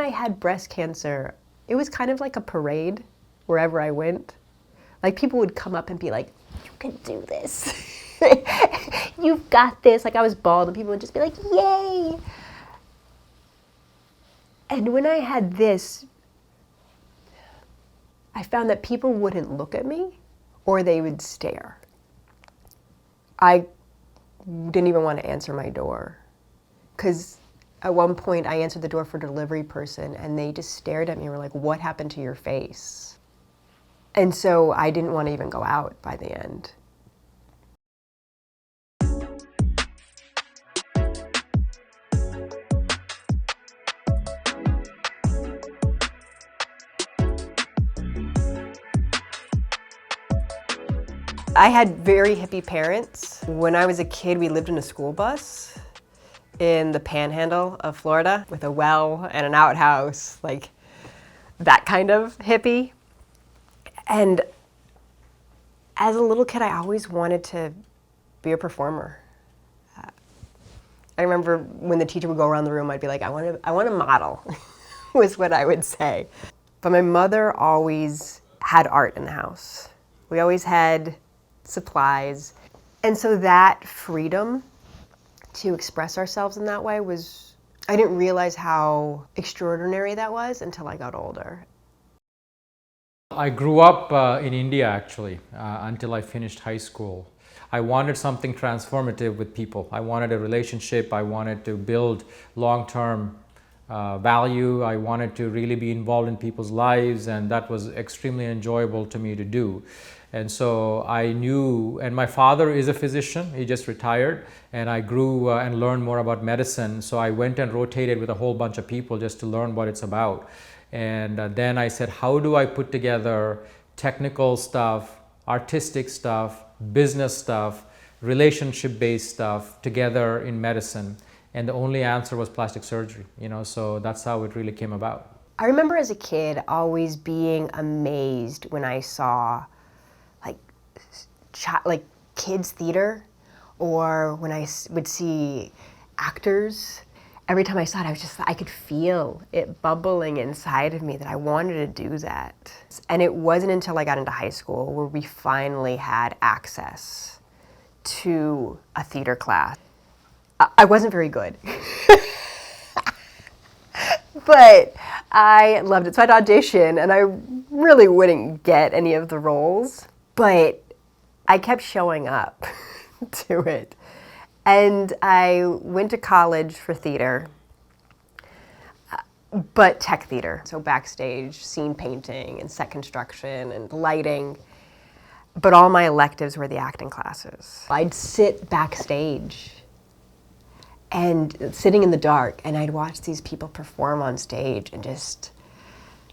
I had breast cancer, it was kind of like a parade wherever I went. Like people would come up and be like, you can do this. You've got this. Like I was bald and people would just be like, yay. And when I had this, I found that people wouldn't look at me or they would stare. I didn't even want to answer my door because at one point I answered the door for a delivery person and they just stared at me and were like, what happened to your face? And so I didn't want to even go out by the end. I had very hippie parents. When I was a kid, we lived in a school bus in the panhandle of Florida with a well and an outhouse, like that kind of hippie. And as a little kid, I always wanted to be a performer. I remember when the teacher would go around the room, I'd be like, I want to model, was what I would say. But my mother always had art in the house. We always had supplies. And so that freedom to express ourselves in that way was, I didn't realize how extraordinary that was until I got older. I grew up in India actually until I finished high school. I wanted something transformative with people. I wanted a relationship. I wanted to build long-term value. I wanted to really be involved in people's lives, and that was extremely enjoyable to me to do. And so I knew, and my father is a physician, he just retired, and I grew and learned more about medicine. So I went and rotated with a whole bunch of people just to learn what it's about. And then I said, how do I put together technical stuff, artistic stuff, business stuff, relationship-based stuff together in medicine? And the only answer was plastic surgery, so that's how it really came about. I remember as a kid always being amazed when I saw like kids theater, or when I would see actors. Every time I saw it, I could feel it bubbling inside of me that I wanted to do that. And it wasn't until I got into high school where we finally had access to a theater class. I wasn't very good, but I loved it. So I'd audition and I really wouldn't get any of the roles, but I kept showing up to it. And I went to college for theater, but tech theater. So backstage, scene painting and set construction and lighting. But all my electives were the acting classes. I'd sit backstage and sitting in the dark, and I'd watch these people perform on stage and I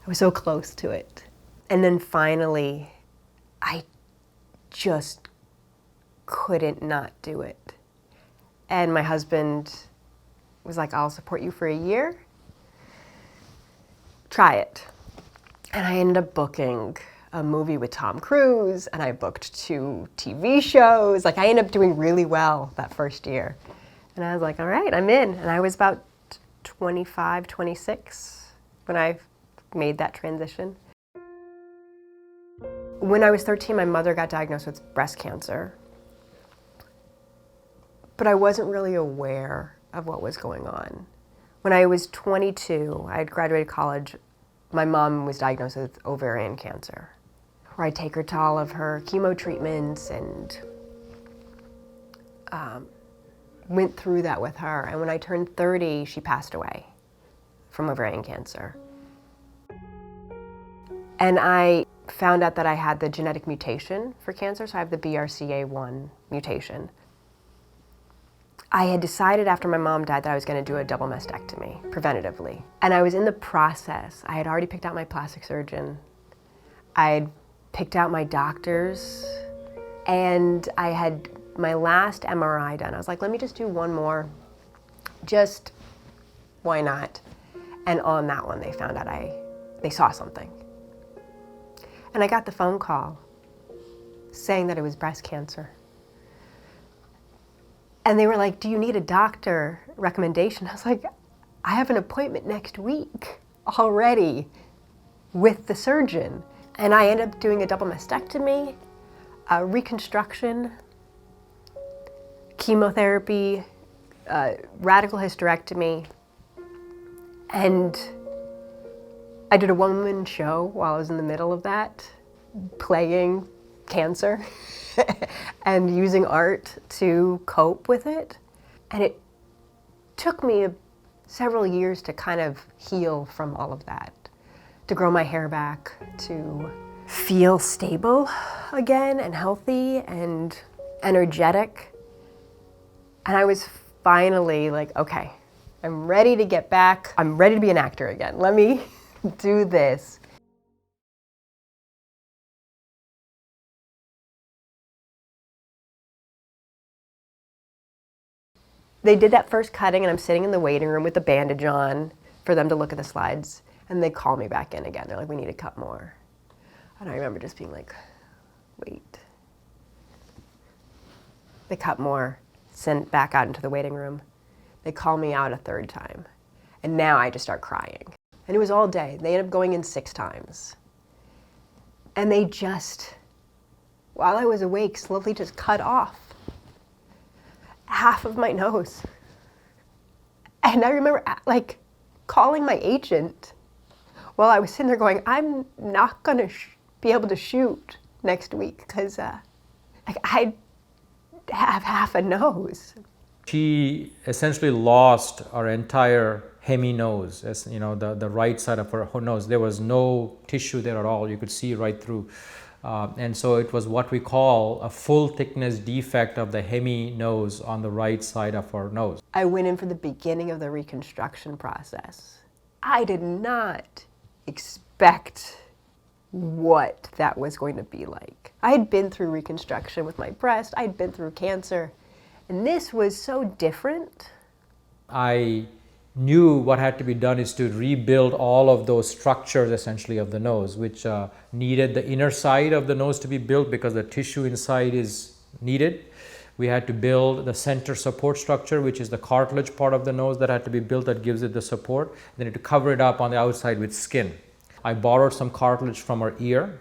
was so close to it. And then finally, I just couldn't not do it. And my husband was like, I'll support you for a year. Try it. And I ended up booking a movie with Tom Cruise, and I booked 2 TV shows. I ended up doing really well that first year. And I was like, all right, I'm in. And I was about 25, 26 when I made that transition. When I was 13, my mother got diagnosed with breast cancer. But I wasn't really aware of what was going on. When I was 22, I had graduated college, my mom was diagnosed with ovarian cancer, where I'd take her to all of her chemo treatments and went through that with her. And when I turned 30, she passed away from ovarian cancer. And I found out that I had the genetic mutation for cancer, so I have the BRCA1 mutation. I had decided after my mom died that I was going to do a double mastectomy, preventatively. And I was in the process. I had already picked out my plastic surgeon. I had picked out my doctors. And I had my last MRI done. I was like, let me just do one more. Just, why not? And on that one, they found out they saw something. And I got the phone call saying that it was breast cancer. And they were like, do you need a doctor recommendation? I was like, I have an appointment next week. already with the surgeon. And I ended up doing a double mastectomy, a reconstruction, chemotherapy, radical hysterectomy, and I did a one-woman show while I was in the middle of that, playing cancer and using art to cope with it. And it took me several years to kind of heal from all of that, to grow my hair back, to feel stable again and healthy and energetic. And I was finally like, okay, I'm ready to get back. I'm ready to be an actor again. Let me do this. They did that first cutting and I'm sitting in the waiting room with the bandage on for them to look at the slides, and they call me back in again. They're like, we need to cut more. And I remember just being like, wait. They cut more, sent back out into the waiting room. They call me out a third time. And now I just start crying. And it was all day. They ended up going in 6 times. And they just, while I was awake, slowly just cut off half of my nose. And I remember like calling my agent while I was sitting there going, I'm not gonna be able to shoot next week because like I have half a nose. She essentially lost our entire hemi-nose, as you know, the right side of her nose. There was no tissue there at all. You could see right through. And so it was what we call a full thickness defect of the hemi-nose on the right side of her nose. I went in for the beginning of the reconstruction process. I did not expect what that was going to be like. I had been through reconstruction with my breast. I had been through cancer. And this was so different. I knew what had to be done is to rebuild all of those structures essentially of the nose, which needed the inner side of the nose to be built because the tissue inside is needed. We had to build the center support structure, which is the cartilage part of the nose that had to be built that gives it the support. Then it to cover it up on the outside with skin. I borrowed some cartilage from her ear.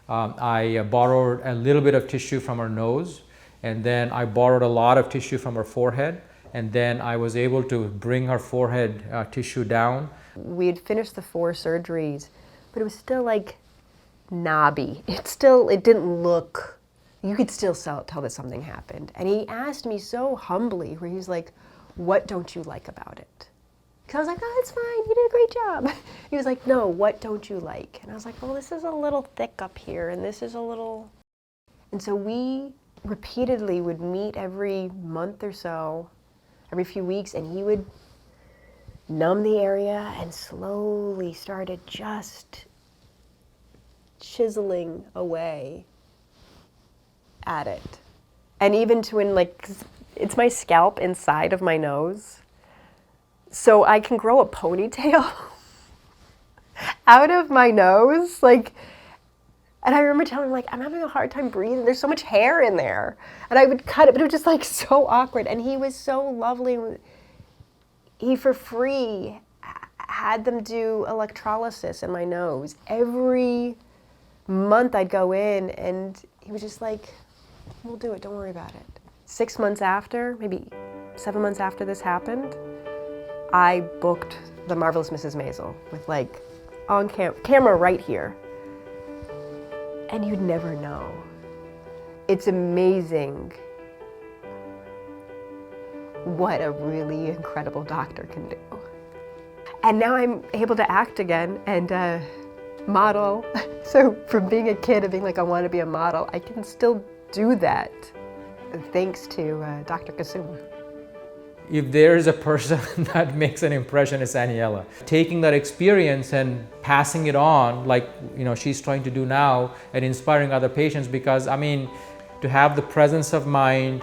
I borrowed a little bit of tissue from her nose. And then I borrowed a lot of tissue from her forehead. And then I was able to bring her forehead tissue down. We had finished the 4 surgeries, but it was still like knobby. It didn't look, you could still tell that something happened. And he asked me so humbly, where he was like, what don't you like about it? Because I was like, oh, it's fine, you did a great job. He was like, no, what don't you like? And I was like, well, this is a little thick up here, and this is a little... And so we repeatedly would meet every month or so, every few weeks, and he would numb the area and slowly started just chiseling away at it. And even to when, like, it's my scalp inside of my nose, so I can grow a ponytail out of my nose, like, and I remember telling him, like, I'm having a hard time breathing. There's so much hair in there. And I would cut it, but it was just like so awkward. And he was so lovely. He, for free, had them do electrolysis in my nose. Every month I'd go in and he was just like, we'll do it, don't worry about it. 6 months after, maybe 7 months after this happened, I booked The Marvelous Mrs. Maisel with like on camera right here. And you'd never know. It's amazing what a really incredible doctor can do. And now I'm able to act again and model. So from being a kid and being like, I want to be a model, I can still do that thanks to Dr. Kasuma. If there is a person that makes an impression, it's Aniela. Taking that experience and passing it on, like she's trying to do now, and inspiring other patients. Because I mean, to have the presence of mind,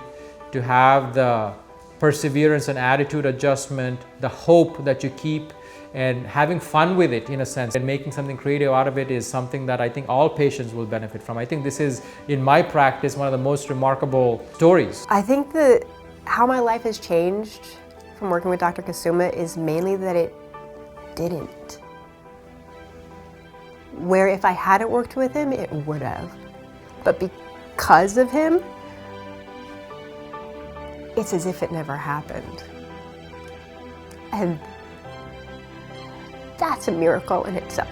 to have the perseverance and attitude adjustment, the hope that you keep, and having fun with it in a sense, and making something creative out of it is something that I think all patients will benefit from. I think this is, in my practice, one of the most remarkable stories. I think that how my life has changed from working with Dr. Kasuma is mainly that it didn't. where if I hadn't worked with him, it would have. But because of him, it's as if it never happened. And that's a miracle in itself.